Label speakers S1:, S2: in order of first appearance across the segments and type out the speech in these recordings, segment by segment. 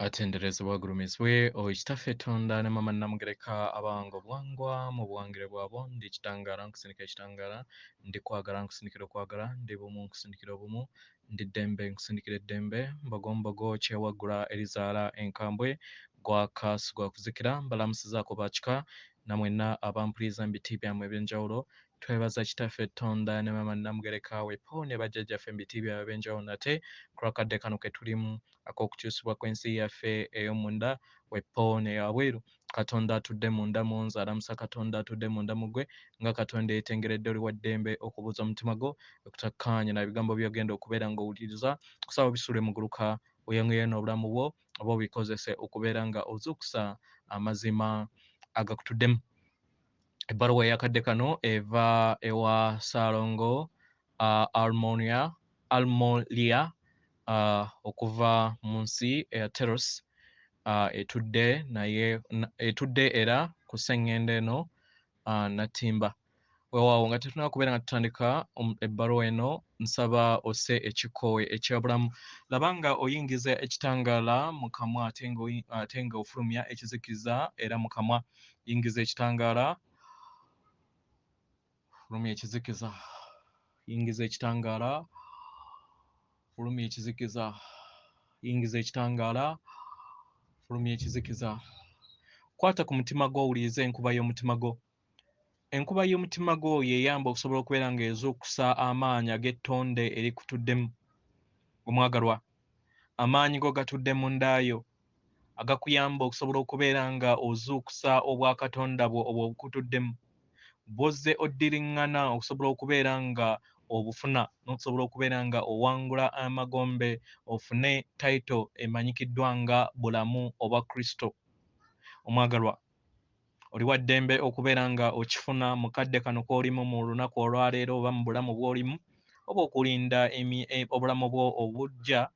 S1: atenderezebwa gulumizibwe ekitaffe Tonda ne mama Namugereka abango bwangwa mu buwangire bwabo ndi kitangala nkusindika ekitangala ndi kwagala nkusindikira okwagala ndi bumu nkusindikira obumu ndi ddembe nkusindikira eddembe mbogombogo kyewagula erizaala enkambwe gwaka sigwa kuzikira mbalamusizaako bakika namwenna abampuliza mu biti byammwe eby'enjawulo twebaza kitaffe Tonda ne mama Namugereka wepo ne bajjajjaffe mu biti byabwe eby'enjawulo nate ku kakadde kano ke tulimu ak'okukyusibwa kw'ensi yaffe ey'omunda wepo ne yabweru Katonda atudde munda mu nze alamusa Katonda atudde munda mu ggwe nga Katonda yeetengeredde oli wa ddembe okubuuza omutima gwo okutakkaanya na bigambo by'ogenda okubeera ng'owuliriza kusaba bisuule mu guluka oyanguye n'obulamu bwo oba obikozese okubeera nga ozuukusa amazima agakutuddemu. Ebbaluwa ey'akadde kano eva ewa Ssalongo Morya okuva Munsi eya Teros etudde era ku sseŋŋendo eno natimba weewaawo nga tetunaba kubeera nga tutandika ebbaluwa eno nsaba osse ekikoowe ekyabulamu laba nga oyingiza ekitangaala mu kamwa ate nga ofulumya ekizikiza era mu kamwa yingiza ekitangaala fulumya ekizikiza yingiza ekitangaala fulumya ekizikiza yingiza ekitangaala fulumya ekizikiza kwata ku mutima gwo owulirize enkuba y'omutima gwo enkuba y'omutima gwo yeeyamba okusobola okubeera ng'ezuukusa amaanyi ag'ettonde erikutuddemu omwagalwa amaanyi go gatudde mu ndaayo agakuyamba okusobola okubeera nga ozuukusa obwakatonda bwo obwobukutuddemu bw'ozze oddiriŋŋana okusobola okubeera nga obufuna n'okusobola okubeera nga owangula amagombe ofune tayito emanyikiddwa nga bulamu obwa Kristo. Omwagalwa oli wa ddembe okubeera nga okifuna mu kadde kano k'olimu mu lunaku olwaleero oba mu bulamu bw'olimu oba okulinda obulamu bwo obujja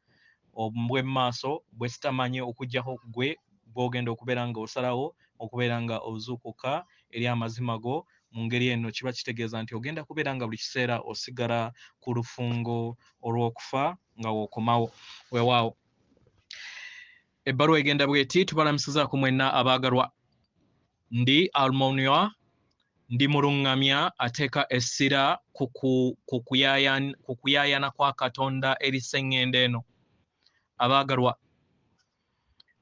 S1: obw'emmaaso bwe sitamanyi okuggyako ggwe bw'ogenda okubeera nga osalawo okubeera nga ozuukuka eri amazima go mu ngeri eno kiba kitegeeza nti ogenda kubeera nga buli kiseera osigala ku lufungo olw'okufa nga w'okomawo weewaawo. Ebbaluwa egenda bw'eti tubalamusizaako mwenna abaagalwa ndi Morya ndi muluŋŋamya ateeka essira ku kuyaayana kwa Katonda eri sseŋŋendo eno. Abaagalwa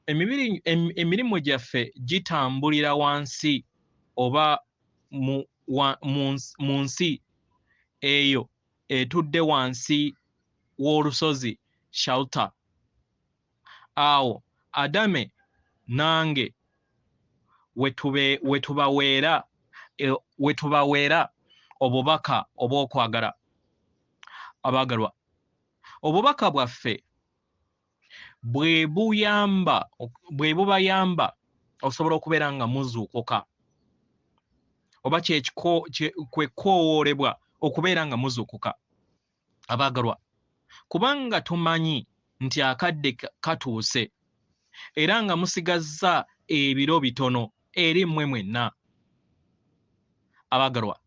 S1: emirimu gyaffe gitambulira wansi oba mu nsi eyo etudde wansi w'olusozi shelter awo Adame nange wetubaweera obubaka obw'okwagala. Abaagalwa obubaka bwaffe bwe bubayamba okusobola okubeera nga muzuukuka oba kwe kwowoolebwa okubeera nga muzuukuka. Abaagalwa kubanga tumanyi nti akadde katuuse era nga musigazza ebiro bitono eri mmwe mwenna. Abaagalwa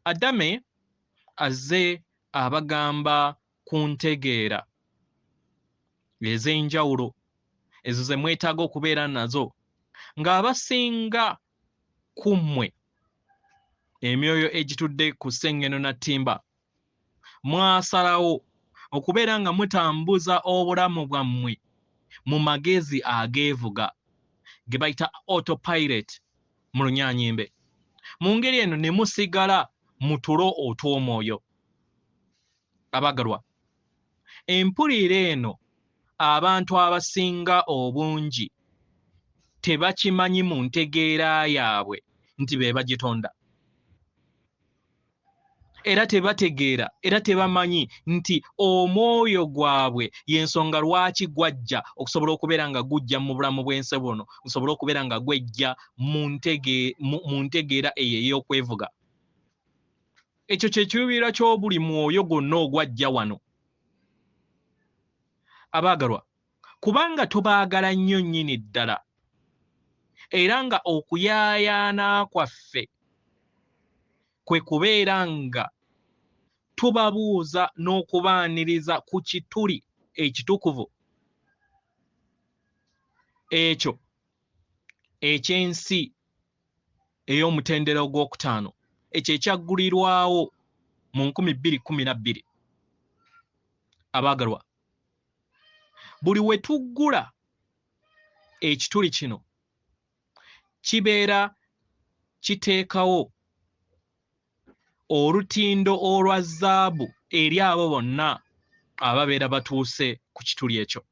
S1: Adame azze abagamba ku ntegeera ez'enjawulo ezo ze mwetaaga okubeera nazo ng'abasinga ku mmwe emyoyo egitudde ku sseŋŋeno na ttimba mwasalawo okubeera nga mutambuza obulamu bwammwe mu magezi ageevuga ge bayita autopilot mu lunyaanyimbe mu ngeri eno ne musigala mu tulo otw'omwoyo. Abaagalwa empulira eno abantu abasinga obungi tebakimanyi mu ntegeera yaabwe nti be bagitonda era tebategeera era tebamanyi nti omwoyo gwabwe y'ensonga lwaki gwajja okusobola okubeera nga gujja mu bulamu bw'ensi buno okusobola okubeera nga gwejja mu ntegeera eyo ey'okwevuga. Ekyo kye kiruubirirwa ky'obuli mwoyo gwonna ogwajja wano. Abaagalwa kubanga tubaagala nnyo nnyini ddala era nga okuyaayaana kwaffe kwe kubeera nga tubabuuza n'okubaaniriza ku kituli ekitukuvu ekyo ekyensi ey'omutendera ogwokutaano ekyo ekyaggulirwawo mu 2012. Abaagalwa, buli we tuggula ekituli kino kibeera kiteekawo olutindo olwa zaabu eri abo bonna ababeera batuuse ku kituli ekyo,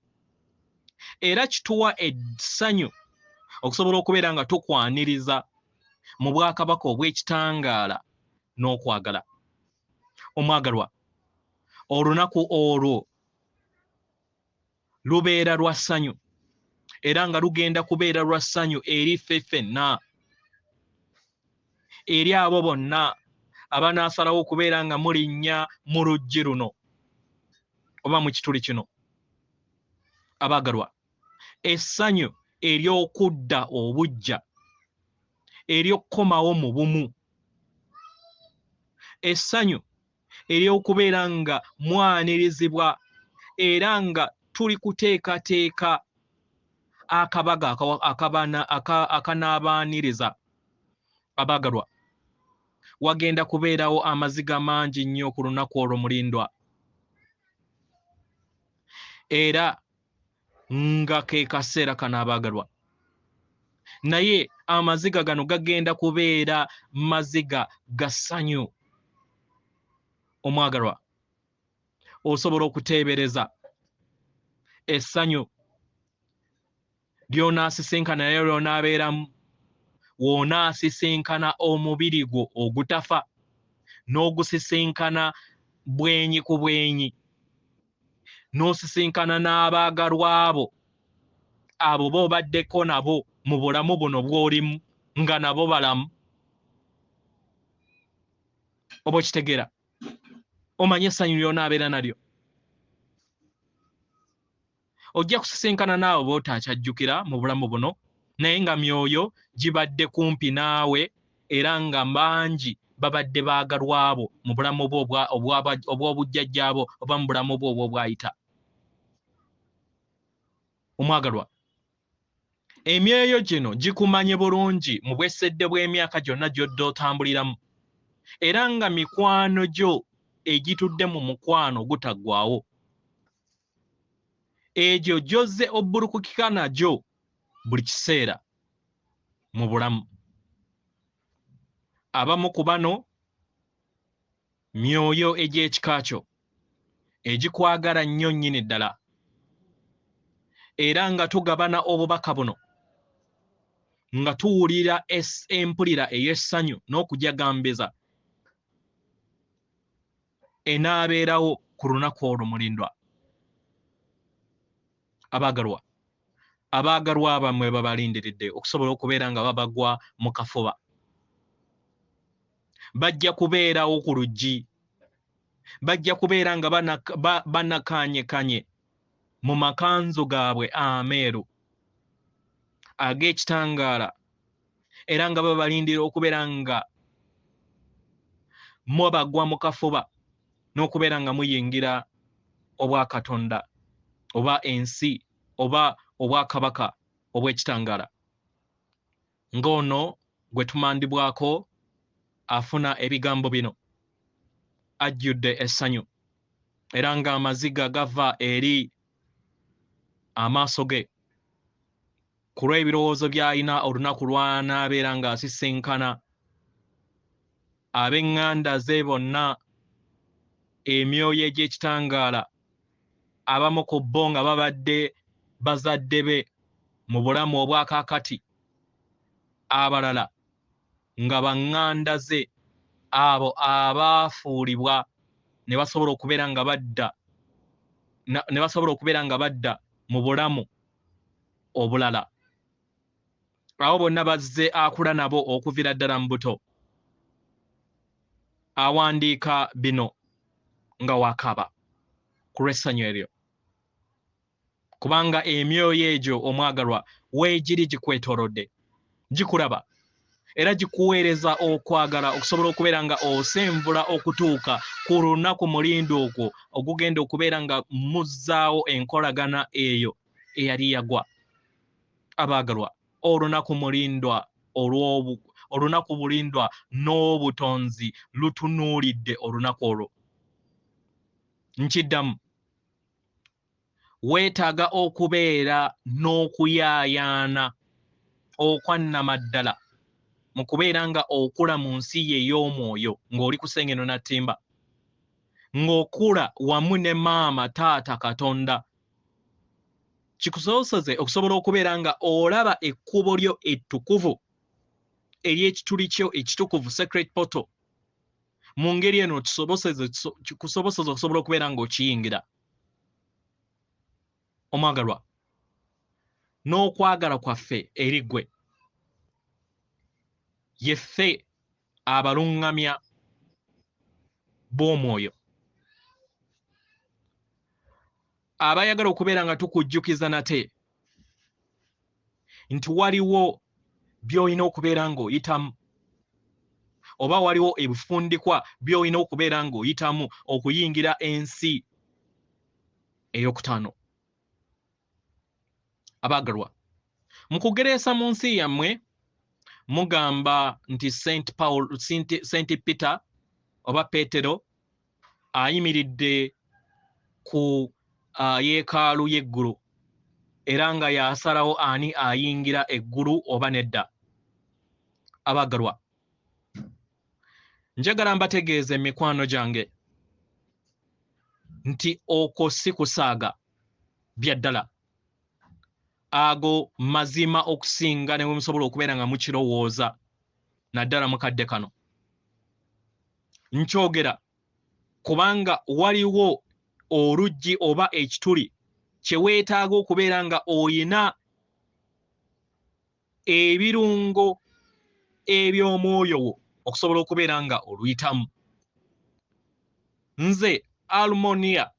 S1: era kituwa essanyu okusobola okubeera nga tukwaniriza mu bwakabaka obw'ekitangaala n'okwagala. Omwagalwa, olunaku olwo lubeera lwa ssanyu era nga lugenda kubeera lwa ssanyu eri ffe ffenna, eri abo bonna abanaasalawo okubeera nga mulinnya mu luggi luno oba mu kituli kino. Abaagalwa, essanyu ery'okudda obuggya, ery'okkomawo mu bumu, essanyu ery'okubeera nga mwanirizibwa era nga tuli kuteekateeka akabaga akanaabaaniriza. Abaagalwa, wagenda kubeerawo amaziga mangi nnyo ku lunaku olwo mulindwa, era nga ke kaseera kano abaagalwa, naye amaziga gano gagenda kubeera maziga ga ssanyu. Omwagalwa, osobola okuteebereza essanyu ly'onaasisinkana naye ly'onaabeeramu w'onaasisinkana omubiri gwo ogutafa n'ogusisinkana bwenyi ku bwenyi, n'osisinkana n'abaagalwa abo b'obaddeko nabo mu bulamu buno bw'olimu nga nabo balamu. Oba okitegeera, omanye essanyu ly'onaabeera nalyo. Ojja kusisinkana naawe b'otakyajjukira mu bulamu buno, naye nga myoyo gibadde kumpi naawe era nga bangi babadde baagalwa abo mu bulamu bwo obw'obujjajjaabo oba mu bulamu bwo obw'obwayita. Omwagalwa, emyoyo gino gikumanye bulungi mu bwesedde bw'emyaka gyonna gy'odde otambuliramu, era nga mikwano gyo egitudde mu mukwano gutaggwaawo. Egyo gy'ozze obbulukukika nagyo buli kiseera mu bulamu. Abamu ku bano myoyo egy'ekika kyo egikwagala nnyo nnyini ddala, era nga tugabana obubaka buno nga tuwulira empulira ey'essanyu n'okujagambiza enaabeerawo ku lunaku olwo mulindwa. Abaagalwa, abaagalwa abamwe babalindiridde okusobola okubeera nga babagwa mu kafuba. Bajja kubeerawo ku luggi, bajja kubeera nga banakanyekanye mu makanzu gaabwe ameeru ag'ekitangaala, era nga babalindira okubeera nga mwabagwa mu kafuba n'okubeera nga muyingira obwa Katonda oba ensi oba obwakabaka obw'ekitangaala. Ng'ono gwe tumandibwako afuna ebigambo bino ajjudde essanyu, era ng'amaziga gava eri amaaso ge ku lw'ebirowoozo by'alina olunaku lw'anaabeera ng'asisinkana ab'eŋŋanda ze bonna, emyoyo egy'ekitangaala, abamu ku bo nga babadde bazadde be mu bulamu obwakaakati, abalala nga baŋŋanda ze, abo abaafuulibwa ne basobola okubeera nga badda mu bulamu obulala. Abo bonna bazze akula nabo okuviira ddala mu buto. Awandiika bino nga wakaba ku lw'essanyu eryo, kubanga emyoyo egyo omwagalwa weegiri gikwetoolodde, gikulaba era gikuweereza okwagala okusobola okubeera nga osenvula okutuuka ku lunaku mulindi okwo ogugenda okubeera nga muzzaawo enkolagana eyo eyali yagwa. Abaagalwa, olunaku mulindwa olunaku bulindwa n'obutonzi lutunuulidde olunaku olwo. Nkiddamu, weetaaga okubeera n'okuyaayaana okwannamaddala mu kubeera nga okula mu nsi ye ey'omwoyo ng'oli ku ssengeno na ttimba, ng'okula wamu ne maama taata Katonda, kikusobozese okusobola okubeera nga olaba ekkubo lyo ettukuvu ery'ekituli kyo ekitukuvu sacred portal. Mu ngeri eno kikusobozese okusobola okubeera ng'okiyingira. Omwagalwa, n'okwagala kwaffe eri ggwe yeffe abaluŋŋamya b'omwoyo abayagala okubeera nga tukujjukiza nate nti waliwo by'olina okubeera ng'oyitamu, oba waliwo ebifundikwa by'olina okubeera ng'oyitamu okuyingira ensi ey'okutaano. Abaagalwa, mu kugereesa mu nsi yammwe mugamba nti St. Peter oba Peetero ayimiridde ku yeekaalu y'eggulu era nga yasalawo ani ayingira eggulu oba nedda. Abaagalwa, njagala mbategeeza emikwano gyange nti okwo si kusaaga bya ddala, ago mazima okusinga ne musobola okubeera nga mukirowooza naddala mukadde kano. Nkyogera kubanga waliwo oluggi oba ekituli kye weetaaga okubeera nga oyina ebirungo eby'omwoyo wo okusobola okubeera nga oluyitamu. Nze Almonia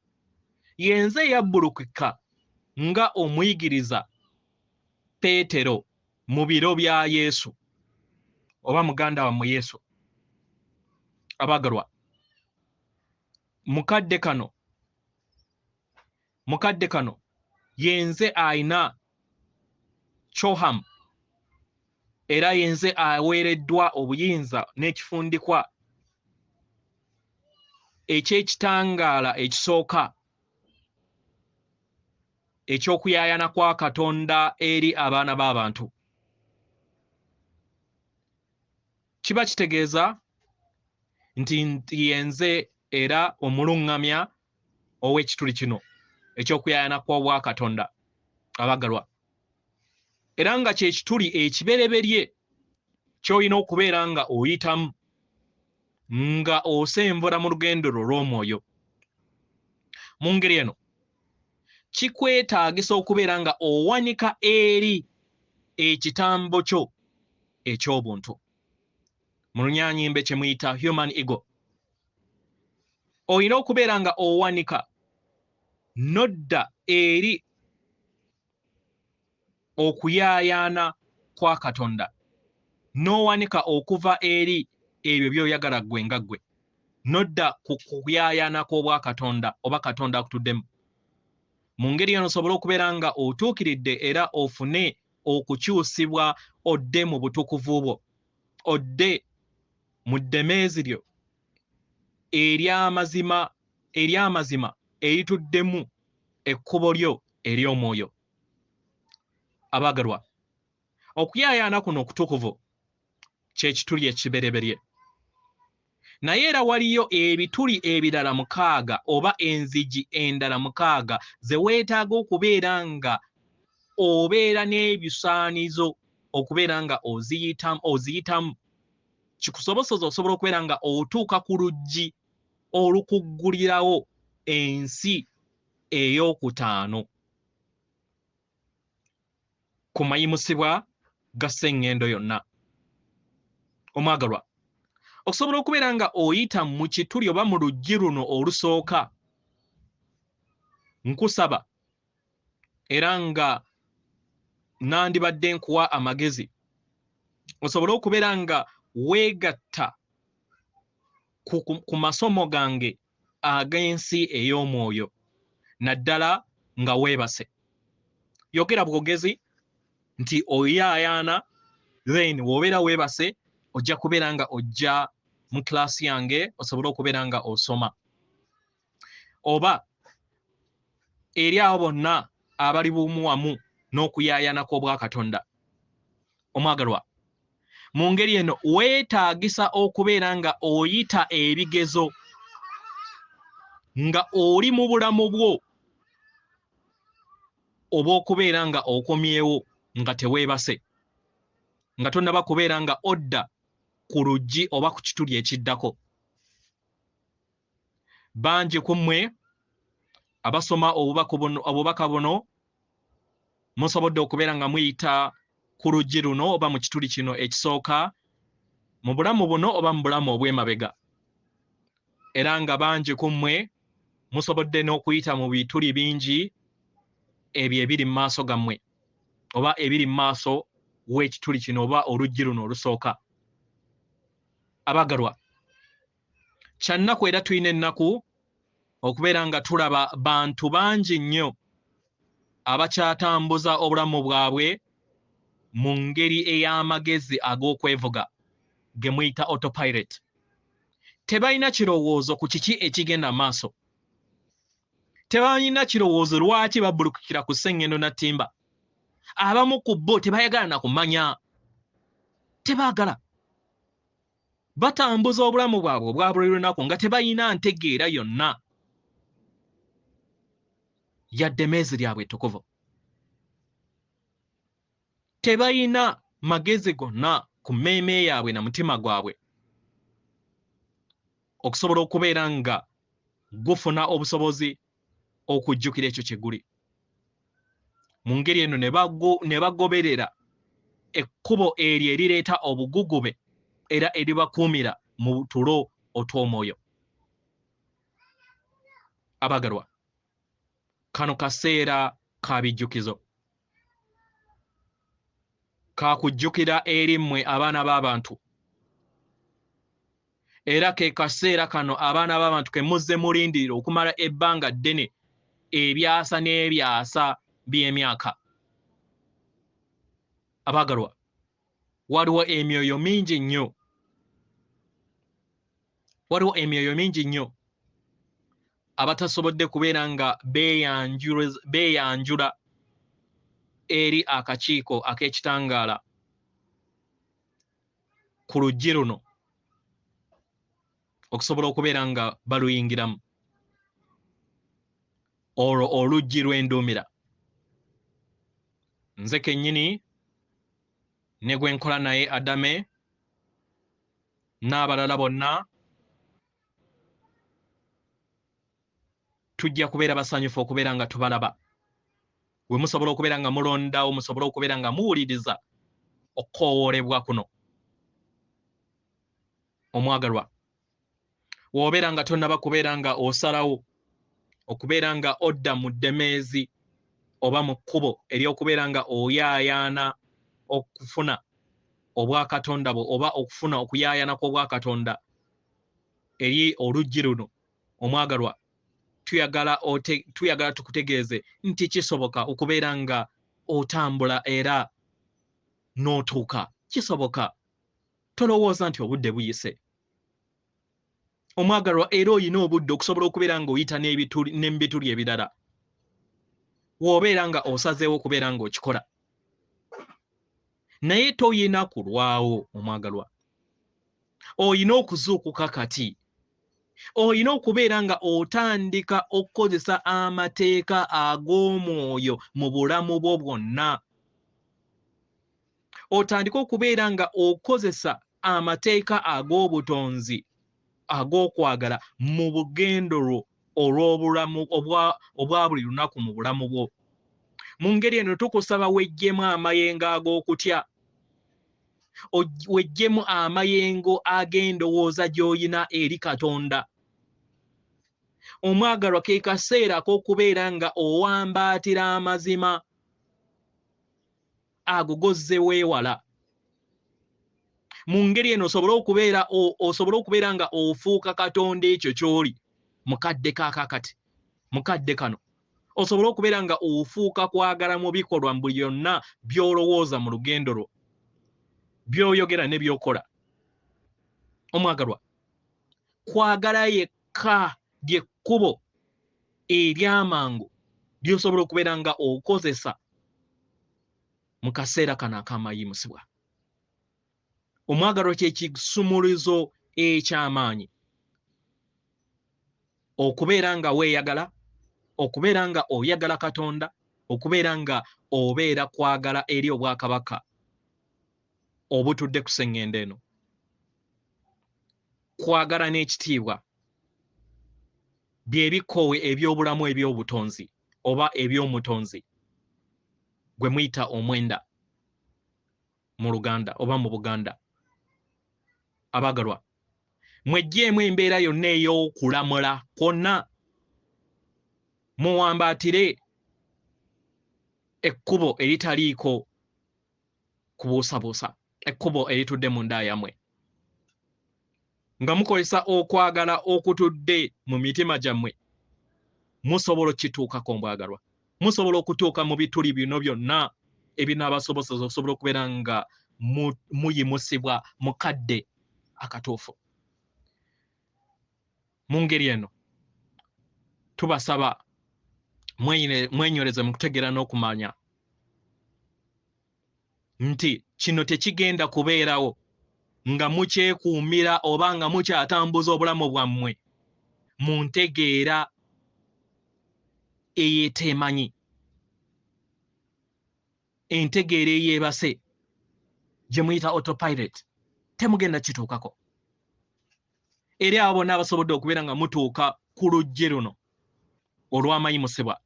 S1: yenze yabbulukika nga omuyigiriza Peetero mu biro bya Yesu oba muganda wammwe Yesu. Abaagalwa, mukadde kano yenze ayina Choham era yenze aweereddwa obuyinza n'ekifundikwa eky'ekitangaala ekisooka eky'okuyaayana kwa Katonda eri abaana b'abantu. Kiba kitegeeza nti yenze era omuluŋŋamya ow'ekituli kino eky'okuyaayana kw'obwa Katonda. Abaagalwa, era nga kye kituli ekibereberye ky'olina okubeera nga oyitamu nga osenvula mu lugendo lwo olw'omwoyo. Mu ngeri eno kikwetaagisa okubeera nga owanika eri ekitambo kyo eky'obuntu, mu Lunyaanyimbe kye muyita human ego. Olina okubeera nga owanika nodda eri okuyaayaana kwa Katonda, n'owanika okuva eri ebyo by'oyagala ggwe nga ggwe, nodda ku kuyaayaana kw'obwa Katonda oba Katonda akutuddemu. Mu ngeri eno osobole okubeera nga otuukiridde era ofune okukyusibwa odde mu butukuvu bwo, odde mu ddemeezi lyo ery'amazima erituddemu ekkubo lyo ery'omwoyo. Abaagalwa, okuyaayaana kuno okutukuvu kye kituli ekibereberye, naye era waliyo ebituli ebirala 6 oba enzigi endala 6 ze weetaaga okubeera nga obeera n'ebisaanizo okubeera nga oziyitamu. Kikusobozesa osobola okubeera nga otuuka ku luggi olukuggulirawo ensi ey'okutaano ku mayimusibwa ga sseŋŋendo yonna. Omwagalwa, okusobola okubeera nga oyita mu kituli oba mu luggi luno olusooka, nkusaba era nga nandibadde nkuwa amagezi osobole okubeera nga weegatta ku masomo gange ag'ensi ey'omwoyo naddala nga weebase. Yogera bwogezi nti oyayana then wobera webase ojja kubeera nga ojja mu class yange osobola okubeera nga osoma oba eri abo bonna abali bumu wamu n'okuyayana kw'obwa Katonda omwagalwa mu ngeri eno weetaagisa okubeera nga oyita ebigezo nga oli mu bulamu bwo oba okubeera nga okomyewo nga teweebase nga tonnaba kubeera nga odda ku luggi oba ku kituli ekiddako. Bangi ku mmwe abasoma obubaka buno musobodde okubeera nga muyita ku luggi luno oba mu kituli kino ekisooka mu bulamu buno oba mu bulamu obw'emabega. Era nga bangi ku mmwe musobodde n'okuyita mu bituli bingi ebyo ebiri mu maaso gammwe oba ebiri mu maaso w'ekituli kino oba oluggi luno olusooka. Abagalwa, kyannaku era tulina ennaku okubeera nga tulaba bantu bangi nnyo abakyatambuza obulamu bwabwe mu ngeri ey'amagezi ag'okwevuga ge muyita autopilot. Tebalina kirowoozo ku kiki ekigenda maaso. Tebalina kirowoozo lwaki babbulukukira ku sseŋŋendo na ttimba. Abamu ku bo tebayagala na kumanya. Tebaagala. Batambuza obulamu bwabwe obwa buli lunaku nga tebalina ntegeera yonna yadde emmeezi lyabwe ettukuvu. Tebalina magezi gonna ku mmeeme yaabwe na mutima gwabwe okusobola okubeera nga gufuna obusobozi okujjukira ekyo kye guli. Mu ngeri eno ne bagoberera ekkubo eryo erireeta obugugube era eribakuumira mu tulo otw'omwoyo. Abagalwa, kano kaseera ka bijjukizo. Kaakujjukira eri mmwe abaana b'abantu. Era ke kaseera kano abaana b'abantu ke muzze mulindirira okumala ebbanga ddene ebyasa n'ebyasa by'emyaka. Abagalwa, waliwo emyoyo mingi nnyo. Waliwo emyoyo mingi nnyo abatasobodde kubeera nga beeyanjula eri akakiiko ak'ekitangaala ku luggi luno okusobola okubeera nga baluyingiramu. Olwo oluggi lw'enduumira. Nze kennyini ne gwe nkola naye Adame n'abalala bonna tujja kubeera basanyufu okubeera nga tubalaba. We musobola okubeera nga mulondawo, musobola okubeera nga muwuliriza okukoowoolebwa kuno. Omwagalwa, w'obeera nga tonnaba kubeera nga osalawo okubeera nga odda mu ddemeezi oba mu kkubo ery'okubeera nga oyaayaana okufuna obwa Katonda bwo oba okufuna okuyaayaana kw'obwakatonda eri oluggi luno. Omwagalwa, tuyagala tukutegeeze nti kisoboka okubeera nga otambula era n'otuuka. Kisoboka. Tolowooza nti obudde buyise. Omwagalwa, era oyina obudde okusobola okubeera nga oyita n'ebituli ebirala w'obeera nga osazeewo okubeera ng'okikola. Naye toyina kulwawo omwagalwa. Oyina okuzuukuka kati. Oyina okubeera nga otandika okukozesa amateeka ag'omwoyo mu bulamu bwo bwonna. Otandika okubeera nga okozesa amateeka ag'obutonzi ag'okwagala mu bugendo lwo olw'obulamu obwa buli lunaku mu bulamu bwo. Mu ngeri eno tukusaba weggyemu amayengo ag'okutya, weggyemu amayengo ag'endowooza gy'oyina eri Katonda. Omwagalwa, ke kaseera k'okubeera nga owambaatira amazima ago gozze weewala. Mu ngeri eno osobole okubeera nga ofuuka Katonda ekyo ky'oli mu kadde kaakakati, mu kadde kano, osobola okubeera nga ofuuka kwagala mu bikolwa mu buli byonna by'olowooza mu lugendo lwo, by'oyogera ne by'okola. Omwagalwa, kwagala yekka ly'ekkubo ery'amangu ly'osobola okubeera nga okozesa mu kaseera kano ak'amayimusibwa. Omwagalwa kye kisumuluzo eky'amaanyi. Okubeera nga weeyagala, okubeera nga oyagala Katonda, okubeera nga obeera kwagala eri obwakabaka obutudde ku sseŋŋendo eno. Kwagala n'ekitiibwa bye bikoowe eby'obulamu eby'obutonzi oba eby'omutonzi gwe muyita omwenda mu Luganda oba mu Buganda. Abaagalwa, mweggyemu embeera yonna ey'okulamula kwonna, muwambaatire ekkubo eritaliiko kubuusabuusa, ekkubo eritudde mu nda yammwe, nga mukozesa okwagala okutudde mu mitima gyammwe. Musobola okituukako mbwagalwa, musobola okutuuka mu bituli bino byonna ebinaabasobozesa okusobola okubeera nga muyimusibwa mu kadde akatuufu. Mu ngeri eno tubasaba mwenyoleze mu kutegeera n'okumanya nti kino tekigenda kubeerawo nga mukyekuumira oba nga mukyatambuza obulamu bwammwe mu ntegeera eyeeteemanyi, entegeera eyeebase gye muyita autopilot. Temugenda kituukako. Eri abo bonna abasobodde okubeera nga mutuuka ku luggi luno olw'amayimusibwa,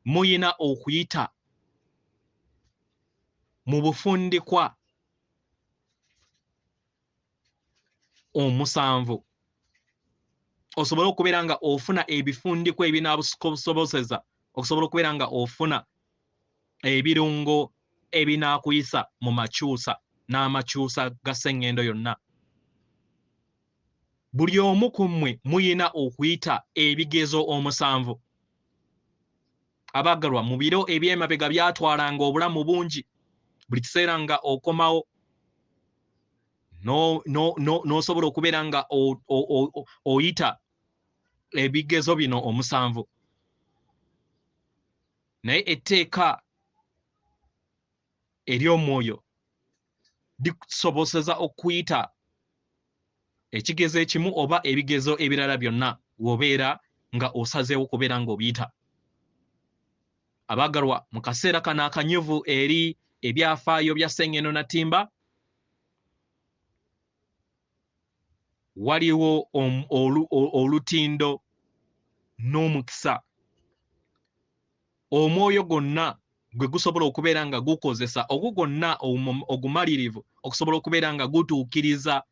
S1: muyina okuyita mu bufundikwa omusanvu, osobole okubeera nga ofuna ebifundikwa ebinaakusobozesa okusobola okubeera nga ofuna ebirungo ebinaakuyisa mu makyusa n'amakyusa ga sseŋŋendo yonna. Buli omu ku mmwe muyina okuyita ebigezo omusanvu. Abaagalwa, mu biro eby'emabega byatwalanga obulamu bungi, buli kiseera nga okomawo n'osobola okubeera nga oyita ebigezo bino omusanvu. Naye etteeka ery'omwoyo likusobozesa okuyita ekigezo ekimu oba ebigezo ebirala byonna w'obeera nga osazeewo okubeera ng'obiyita. Abaagalwa, mu kaseera kano akanyuvu eri ebyafaayo bya sseŋŋendo na ttimba, waliwo olutindo n'omukisa. Omwoyo gwonna gwe gusobola okubeera nga gukozesa ogwo gwonna ogumalirivu okusobola okubeera nga gutuukiriza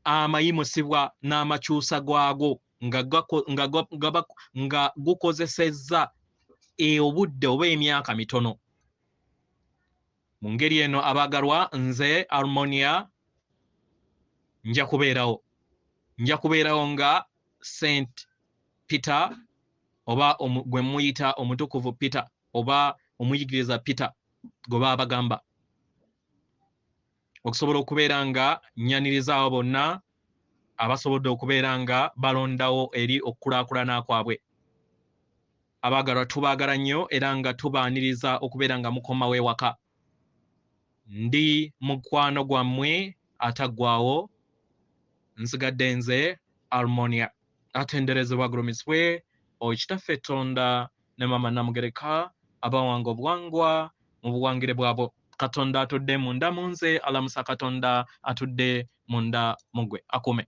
S1: amayimusibwa n'amakyusa gwago nga gukozesezza obudde oba emyaka mitono. Mu ngeri eno abaagalwa, nze Morya nja kubeerawo nga St. Peter oba gwe muyita omutukuvu Peter oba omuyigiriza Peter gwe baba bagamba, okusobola okubeera nga nnyaniriza abo bonna abasobodde okubeera nga balondawo eri okukulaakulana kwabwe. Abaagalwa, tubaagala nnyo era nga tubaaniriza okubeera nga mukomawo ewaka. Ndi mukwano gwammwe ataggwaawo, nsigadde nze Morya, atenderezebwa agulumisibwe Kitaffe Katonda ne Mama Namugereka abawanga obuwangwa mu buwangire bwabo. Katonda atudde munda mu nze, alamusa Katonda atudde munda mu ggwe. Akume.